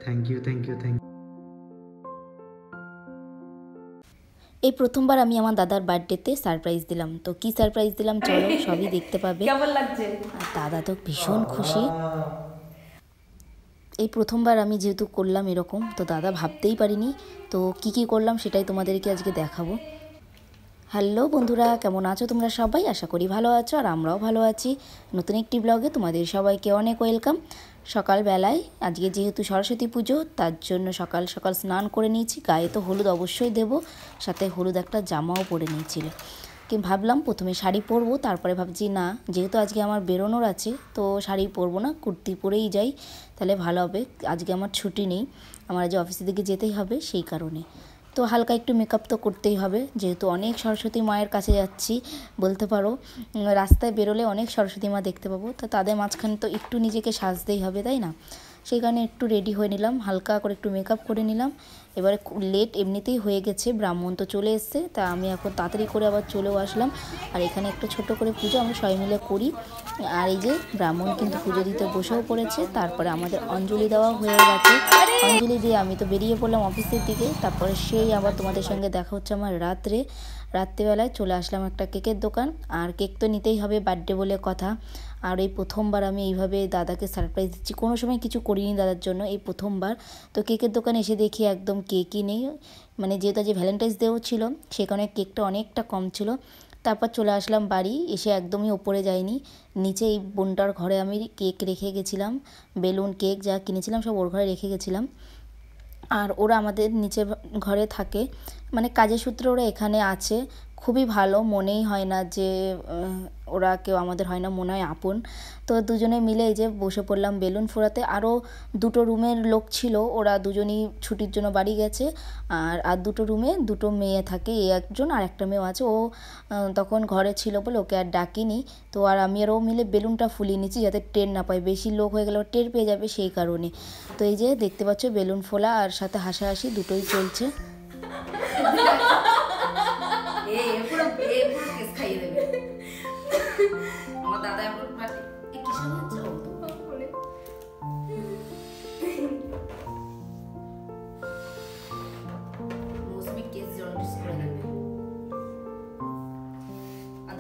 Thank you, thank you, thank you. এই প্রথমবার আমি আমার দাদার বার্থডেতে সারপ্রাইজ দিলাম। তো কি সারপ্রাইজ দিলাম চলো সবই দেখতে পাবে। কেমন লাগছে? আর দাদা তো ভীষণ খুশি। এই প্রথমবার আমি যেহেতু করলাম এরকম, তো দাদা ভাবতেই পারিনি। তো কি করলাম সেটাই তোমাদেরকে আজকে দেখাবো। হ্যালো বন্ধুরা, কেমন আছো তোমরা সবাই? আশা করি ভালো আছো, আর আমরাও ভালো আছি। নতুন একটি ব্লগে তোমাদের সবাইকে অনেক ওয়েলকাম। সকালবেলায় আজকে যেহেতু সরস্বতী পুজো, তার জন্য সকাল সকাল স্নান করে নিয়েছি। গায়ে তো হলুদ অবশ্যই দেব, সাথে হলুদ একটা জামাও পরে নিয়েছিল। কি ভাবলাম প্রথমে শাড়ি পরবো, তারপরে ভাবছি না, যেহেতু আজকে আমার বেরোনোর আছে তো শাড়ি পরবো না, কুর্তি পরেই যাই, তাহলে ভালো হবে। আজকে আমার ছুটি নেই, আমার আজ অফিসের দিকে যেতেই হবে, সেই কারণে তো হালকা একটু মেকআপ তো করতেই হবে, যেহেতু অনেক সরস্বতী মায়ের কাছে যাচ্ছি বলতে পারো। রাস্তায় বেরোলে অনেক সরস্বতী মা দেখতে পাবো, তো তাদের মাঝখানে তো একটু নিজেকে সাজতেই হবে, তাই না? সেই কারণে একটু রেডি হয়ে নিলাম, হালকা করে একটু মেকআপ করে নিলাম। এবারে লেট এমনিতেই হয়ে গেছে, ব্রাহ্মণ তো চলে এসছে, তা আমি এখন তাড়াতাড়ি করে আবার চলেও আসলাম। আর এখানে একটা ছোট করে পুজো আমরা সবাই মিলে করি। আর এই যে ব্রাহ্মণ কিন্তু পুজো দিতে বসেও পড়েছে। তারপরে আমাদের অঞ্জলি দেওয়া হয়ে গেছে, অঞ্জলি দিয়ে আমি তো বেরিয়ে পড়লাম অফিসের দিকে। তারপরে সেই আবার তোমাদের সঙ্গে দেখা হচ্ছে আমার রাত্রেবেলায় চলে আসলাম একটা কেকের দোকান। আর কেক তো নিতেই হবে, বার্থডে বলে কথা। আর এই প্রথমবার আমি এইভাবে দাদাকে সারপ্রাইজ দিচ্ছি, কোনো সময় কিছু করিনি দাদার জন্য, এই প্রথমবার। তো কেকের দোকানে এসে দেখি একদম কেকই নেই, মানে যেহেতু আজ ভ্যালেন্টাইন্স ডেও ছিল সেই কারণে কেকটা অনেকটা কম ছিল। তারপর চলে আসলাম বাড়ি, এসে একদমই ওপরে যাইনি, নিচে এই বোনটার ঘরে আমি কেক রেখে গেছিলাম, বেলুন কেক যা কিনেছিলাম সব ওর ঘরে রেখে গেছিলাম। আর ওরা আমাদের নিচে ঘরে থাকে, মানে কাজের সূত্রে ওরা এখানে আছে। খুবই ভালো, মনেই হয় না যে ওরা কেউ আমাদের হয় না, মনে হয় আপন। তো দুজনে মিলে এই যে বসে পড়লাম বেলুন ফোড়াতে। আরও দুটো রুমের লোক ছিল, ওরা দুজনই ছুটির জন্য বাড়ি গেছে। আর দুটো রুমে দুটো মেয়ে থাকে, এই একজন আর একটা মেয়েও আছে। ও তখন ঘরে ছিল বলে ওকে আর ডাকিনি। তো আর আমি আর ও মিলে বেলুনটা ফুলিয়ে নিচ্ছি, যাতে টের না পায়, বেশি লোক হয়ে গেলে টের পেয়ে যাবে, সেই কারণে। তো এই যে দেখতে পাচ্ছ বেলুন ফোলা আর সাথে হাসাহাসি দুটোই চলছে।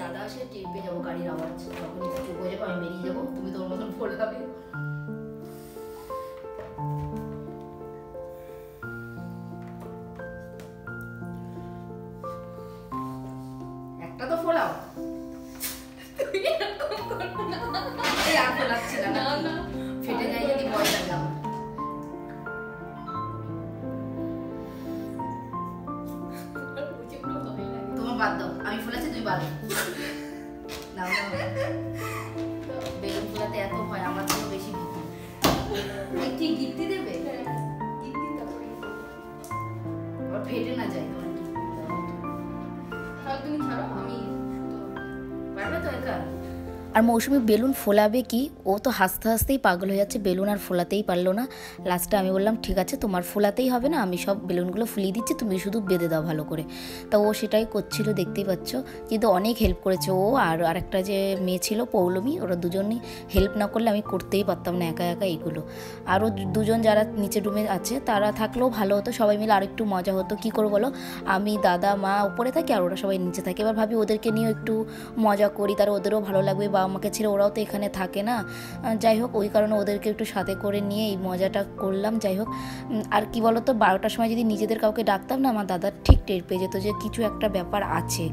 দাদা আসে টের পেয়ে যাবো গাড়ির আওয়াজ, তখন একটু চুপ হয়ে যাবো, আমি বেরিয়ে যাবো, তুমি তোর মতন ফোলে যাবে। একটা তো ফোলাও, আর ফোলাচ্ছে না, ফেটে যায় যদি ভয় লাগে আমার। তোমার বাদ দাও, আমি ফোলাচ্ছি তুই বাদ দাও। বেলুন ফোলাতে এত ভয়, আমার থেকে বেশি ভীতি। ঠিক গিফটি দেবে, আবার ফেটে না যায় তোমার গিফট। তাহলে তুমি ছাড়ো, আমি পারবে তো একা। আর মৌসুমি বেলুন ফোলাবে কি, ও তো হাসতে হাসতেই পাগল হয়ে যাচ্ছে, বেলুন আর ফোলাতেই পারলো না। লাস্টে আমি বললাম ঠিক আছে তোমার ফোলাতেই হবে না, আমি সব বেলুনগুলো ফুলিয়ে দিচ্ছি, তুমি শুধু বেঁধে দাও ভালো করে। তা ও সেটাই করছিল, দেখতেই পাচ্ছ। কিন্তু অনেক হেল্প করেছে ও, আর আরেকটা যে মেয়ে ছিল পৌলমী, ওরা দুজনই হেল্প না করলে আমি করতেই পারতাম না একা একা এইগুলো। আরও দুজন যারা নিচে রুমে আছে তারা থাকলেও ভালো হতো, সবাই মিলে আরেকটু মজা হতো। কী করবো বলো, আমি দাদা মা উপরে থাকি আর ওরা সবাই নিচে থাকে। এবার ভাবি ওদেরকে নিয়েও একটু মজা করি, তার ওদেরও ভালো লাগবে, বা আমাকে ছেড়ে ওরাও তো এখানে থাকে না। যাই হোক, ওই কারণে ওদেরকে একটু সাথে করে নিয়ে এই মজাটা করলাম। যাই হোক, আর কি বলতো, 12টার সময় যদি নিজেদের কাউকে ডাকতাম না, আমার দাদা ঠিক টের পেয়ে যেত যে কিছু একটা ব্যাপার আছে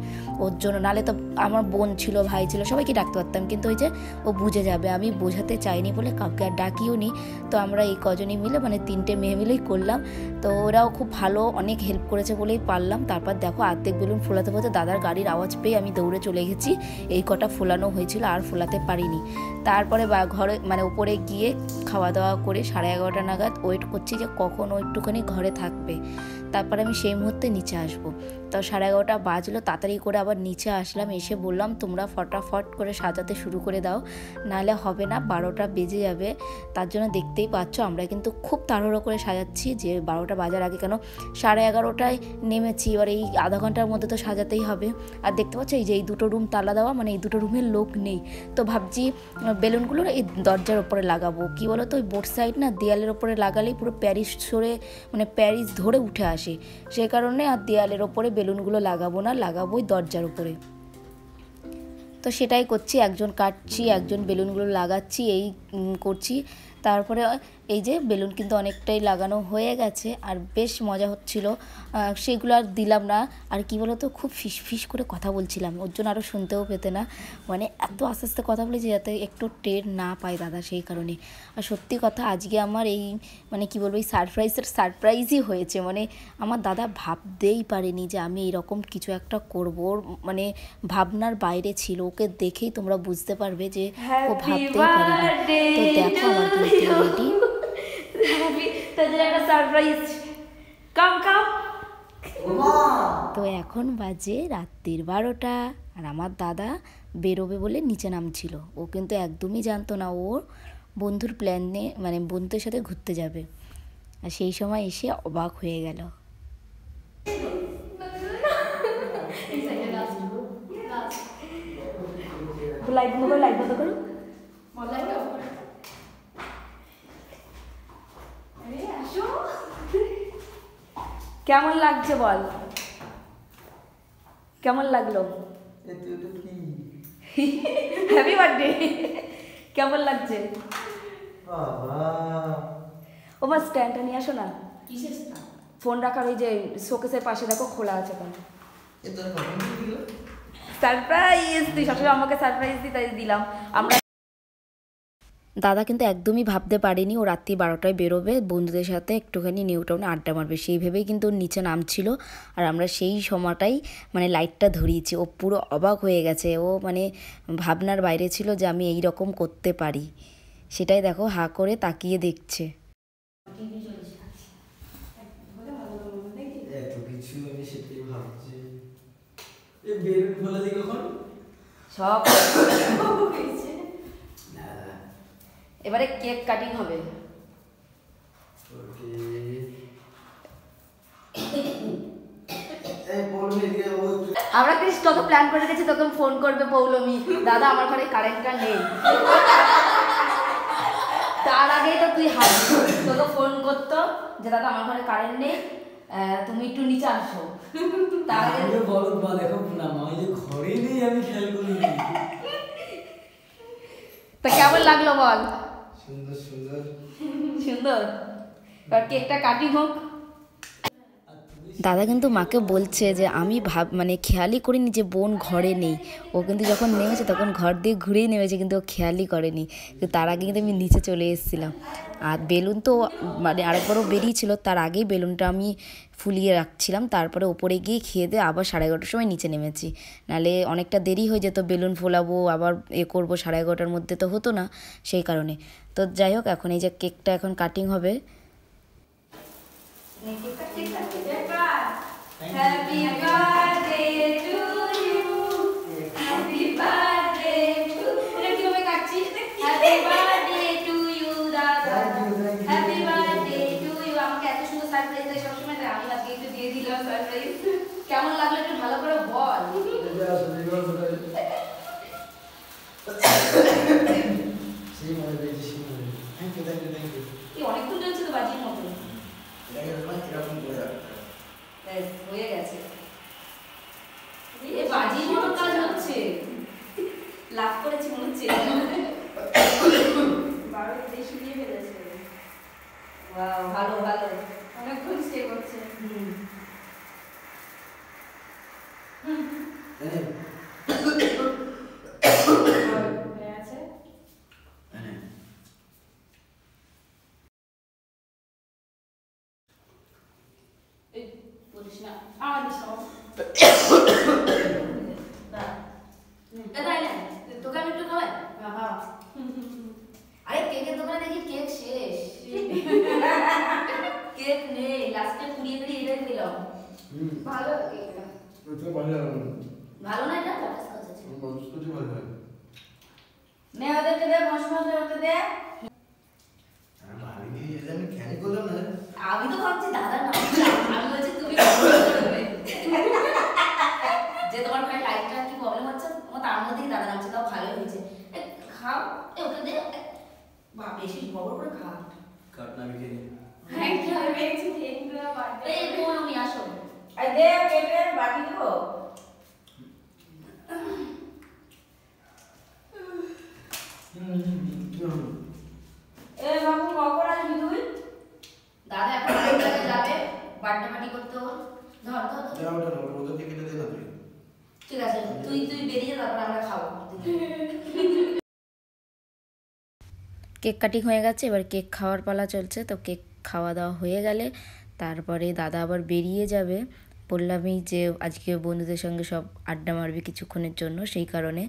ওর জন্য। নাহলে তো আমার বোন ছিল, ভাই ছিল, সবাইকে ডাকতে পারতাম, কিন্তু ওই যে ও বুঝে যাবে, আমি বোঝাতে চাইনি বলে কাউকে আর ডাকিও নি। তো আমরা এই কজনই মিলে, মানে 3টে মেয়ে মিলেই করলাম। তো ওরাও খুব ভালো, অনেক হেল্প করেছে বলেই পারলাম। তারপর দেখো অর্ধেক বেলুন ফোলাতে ফোলাতে দাদার গাড়ির আওয়াজ পেয়ে আমি দৌড়ে চলে গেছি, এই কটা ফোলানো হয়েছিল, আর ফোলাতে পারিনি। তারপরে ঘরে মানে উপরে গিয়ে খাওয়া দাওয়া করে 11:30 নাগাদ ওয়েট করছি যে কখন ও একটুখানি ঘরে থাকবে। তারপরে আমি সেই মুহূর্তে নিচে আসবো। তো 11:30 বাজলো, তাড়াতাড়ি করে আবার নিচে আসলাম, এসে বললাম তোমরা ফটাফট করে সাজাতে শুরু করে দাও, নাহলে হবে না, 12টা বেজে যাবে। তার জন্য দেখতেই পাচ্ছ আমরা কিন্তু খুব তাড়াহুড়ো করে সাজাচ্ছি যে 12টা বাজার আগে, কেন 11:30টায় নেমেছি, এবার এই আধা ঘন্টার মধ্যে তো সাজাতেই হবে। আর দেখতে পাচ্ছ এই যে এই দুটো রুম তালা দেওয়া, মানে এই দুটো রুমের লোক নেই, তো ভাবছি বেলুনগুলো এই দরজার ওপরে লাগাবো। কি বলো তো, ওই বোর্ড সাইড না দেয়ালের ওপরে লাগালেই পুরো প্যারিস সরে, মানে প্যারিস ধরে উঠে আসে, সে কারণে আর দেয়ালের ওপরে বেলুনগুলো লাগাবো না, লাগাবো ওই দরজার উপরে। তো সেটাই করছি, একজন কাটছি, একজন বেলুনগুলো লাগাচ্ছি, এই করছি। তারপরে এই যে বেলুন কিন্তু অনেকটাই লাগানো হয়ে গেছে, আর বেশ মজা হচ্ছিল, সেগুলো আর দিলাম না। আর কি বলো তো, খুব ফিস করে কথা বলছিলাম, ওর জন্য আরও শুনতেও পেতে না, মানে এত আস্তে আস্তে কথা বলেছি যাতে একটু টের না পায় দাদা, সেই কারণে। আর সত্যি কথা আজকে আমার এই মানে কি বলবো, এই সারপ্রাইজই হয়েছে, মানে আমার দাদা ভাবতেই পারেনি যে আমি এইরকম কিছু একটা করবো, মানে ভাবনার বাইরে ছিল। ওকে দেখেই তোমরা বুঝতে পারবে যে ও ভাবতেই পারেনি। তো দেখো আমার কিন্তু রেডি, তো এখন বাজে রাত্রির 12টা, আর আমার দাদা বেরোবে বলে নিচে নামছিল। ও কিন্তু একদমই জানতো না ওর বন্ধুর প্ল্যান নিয়ে, মানে বন্ধুদের সাথে ঘুরতে যাবে, আর সেই সময় এসে অবাক হয়ে গেল। লাইট বন্ধ করো। কেমন লাগছে বল, কেমন লাগলো? হ্যাপি বার্থডে, কেমন লাগছে? ও মা স্ট্যান্ডটা নিয়ে আসো না, ফোন রাখার ওই যে শোকেসের পাশে দেখো খোলা আছে কেন। সারপ্রাইজ, তুই সবসময় আমাকে সারপ্রাইজ দিই, তাই দিলাম আমরা। দাদা কিন্তু একদমই ভাবতে পারেনি ও রাত্রি 12টায় বেরোবে, বন্ধুদের সাথে একটুখানি নিউ টাউনে আড্ডা মারবে, সেই ভেবেই কিন্তু ওর নিচে নামছিল। আর আমরা সেই সময়টাই মানে লাইটটা ধরিয়েছি, ও পুরো অবাক হয়ে গেছে, ও মানে ভাবনার বাইরে ছিল যে আমি এই রকম করতে পারি, সেটাই দেখো হা করে তাকিয়ে দেখছে। সব এবারে কেক কাটিং হবে। আমরা ক্রিস তোকে প্ল্যান করে রেখেছি, তোকে ফোন করবে পৌলমি, দাদা আমার ঘরে কারেন্টটা নেই, তার আগেই তো তুই হাসবি, তোকে ফোন করতো যে দাদা আমার ঘরে কারেন্ট নেই, তুমি একটু নিচে আসো, তার আগে বলো বা দেখো না আমি যে ঘরে নেই, আমি খেয়াল করিনি। তো কেমন লাগলো বল? সুন্দর সুন্দর সুন্দর, এবার কেকটা কাটিং হোক। দাদা কিন্তু মাকে বলছে যে আমি মানে খেয়ালই করিনি যে বোন ঘরে নেই, ও কিন্তু যখন নেমেছে তখন ঘর দিয়ে ঘুরেই নেমেছে, কিন্তু ও খেয়ালই করেনি, কিন্তু তার আগে কিন্তু আমি নিচে চলে এসেছিলাম। আর বেলুন তো মানে আরেকবারও বেরিয়েছিল, তার আগেই বেলুনটা আমি ফুলিয়ে রাখছিলাম, তারপরে ওপরে গিয়ে খেয়ে দিয়ে আবার 11:30টার সময় নিচে নেমেছি, নাহলে অনেকটা দেরি হয়ে যেত, বেলুন ফোলাবো আবার করবো, 11:30টার মধ্যে তো হতো না, সেই কারণে। তো যাই হোক, এখন এই যে কেকটা এখন কাটিং হবে। Happy birthday to you. Happy birthday to you. Happy birthday to you, Dada. Happy birthday to you. আমাকে এত সুন্দর সারপ্রাইজ দেয় সবসময়, তাই আমি আজকে একটু দিয়ে দিলাম সারপ্রাইজ। কেমন লাগলো একটু ভালো করে বল। অনেকক্ষণ চলছে তো বাজির মতো, হয়ে গেছে, বাজির মতো কাজ হচ্ছে, লাভ করেছি মনে হচ্ছে, 12 শুনিয়ে ফেলেছে। ভালো ভালো, অনেকক্ষণ স্টে করছে। তোকে আমি একটু খাওয়াই, আরে কেকের দোকানে দেখি কেক শেষ, কেক নেই, লাস্টে পুড়িয়ে এটাই দিলাম। ভালো কেকটা। এটা ভালো। ভালো না এটা বাটারস্কচ আছে। বাটারস্কচ ভালো হয়। নে ওদেরকে দে মশলা ওতে দে। আমি কি আমি খেয়াল করলাম না। আমি তো ভাবছি দাদা না। আমি বলছি তুমি করবে। যে তোমার ভাই লাইটটা কি প্রবলেম হচ্ছে? ও তার মধ্যেই দাদা নামছে তাও ভালোই হয়েছে। খাও ওকে দে। বা বেশি বড় করে খা। কাটনা বিকে। হ্যাঁ কি হবে বেশি খেয়ে নিবা বাড়তে। এই কোন আমি আসো। এই দে কেটে বাটি দেবো। এ বাবু কখন আসবি তুই? দাদা এখন বাড়িতে যাবে বার্থডে পার্টি করতে ওর। ধর ধর ধর। দাও দাও ওটা থেকে কেটে দে না তুই। ঠিক আছে তুই বেরিয়ে যা তারপর আমরা খাবো। কেক কাটিং হয়ে গেছে, এবার কেক খাওয়ার পালা চলছে। তো কেক খাওয়া দাওয়া হয়ে গেলে তারপরে দাদা আবার বেরিয়ে যাবে। বললামই যে আজকে বন্ধুদের সঙ্গে সব আড্ডা মারবে কিছুক্ষণের জন্য, সেই কারণে।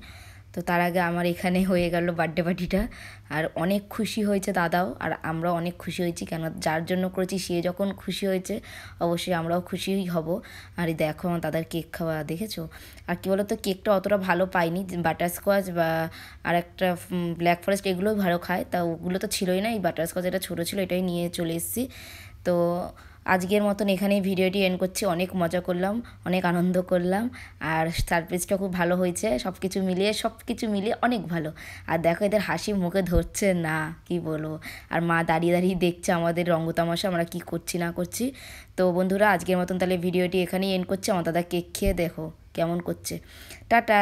তো তার আগে আমার এখানে হয়ে গেল বার্থডে পার্টিটা। আর অনেক খুশি হয়েছে দাদাও, আর আমরাও অনেক খুশি হয়েছি, কেন যার জন্য করেছি সে যখন খুশি হয়েছে অবশ্যই আমরাও খুশিই হব। আর এই দেখো আমার দাদার কেক খাওয়া দেখেছো। আর কী বলো তো, কেকটা অতটা ভালো পাইনি, বাটারস্কচ বা আর একটা ব্ল্যাক ফরেস্ট এগুলোই ভালো খায়, তা ওগুলো তো ছিলই না, এই বাটারস্কচ এটা ছোটো ছিল এটাই নিয়ে চলে এসেছি। তো আজকের মতন এখানেই ভিডিওটি এন্ড করছি। অনেক মজা করলাম, অনেক আনন্দ করলাম, আর সারপ্রাইজটা খুব ভালো হয়েছে। সব কিছু মিলিয়ে অনেক ভালো। আর দেখো এদের হাসি মুখে ধরছে না, কি বলবো। আর মা দাঁড়িয়ে দাঁড়িয়ে দেখছে আমাদের রঙ্গতামাশা আমরা কি করছি না করছি। তো বন্ধুরা আজকের মতন তাহলে ভিডিওটি এখানেই এন্ড করছি। আমার দাদা কেক খেয়ে দেখো কেমন করছে। টাটা।